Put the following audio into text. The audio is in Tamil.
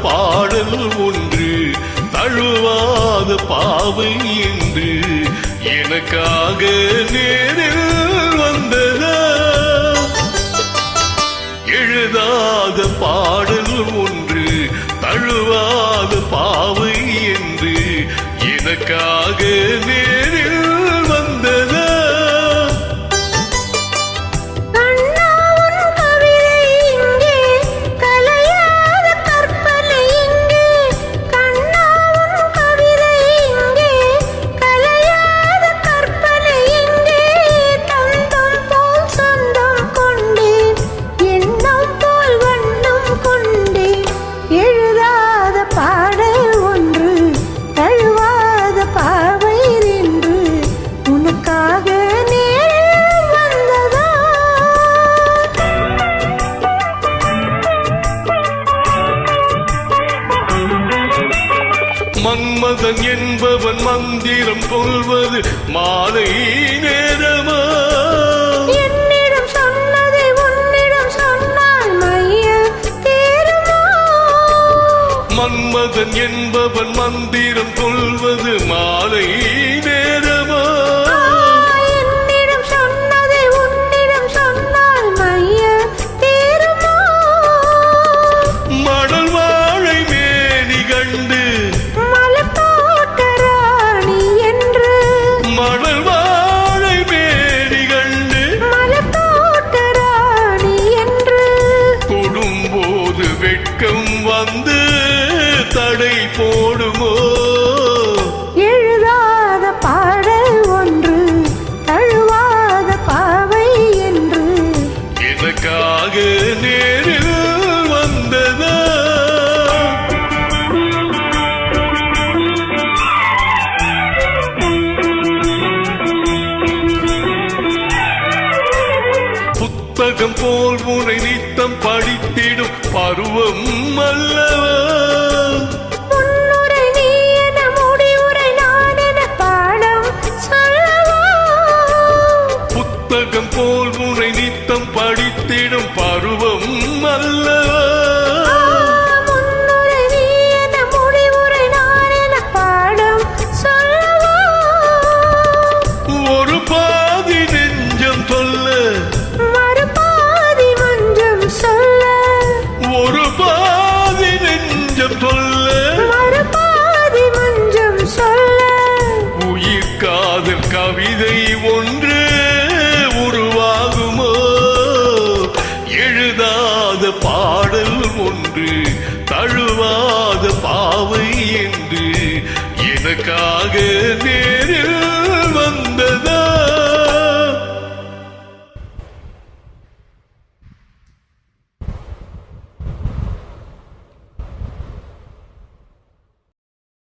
பாடல் ஒன்று தழுவாத பாவை என்று எனக்காக நேரில் வந்ததா எழுதாத பாடல் ஒன்று தழுவாத பாவை என்று எனக்காக நேரில் வந்ததா மன்மதன் என்பவன் மந்திரம் சொல்வது மாலை நேரமா என்னிடம் சொன்னதை உன்னிடம் சொன்னால் மையல் தீருமா மன்மதன் என்பவன் மந்திரம் சொல்வது மாலை நேரமா என்னிடம் சொன்னதை உன்னிடம் சொன்னால் மையல் தீருமா மணல் வாழை மேனி கண்டு வெட்கம் வந்து தடை போடுமோ எழுதாத பாடல் ஒன்று தழுவாத பாவை என்று எனக்காக நேரில் வந்ததா புத்தகம் போல் உனை நித்தம் படித்திடும் பருவம் அல்லவா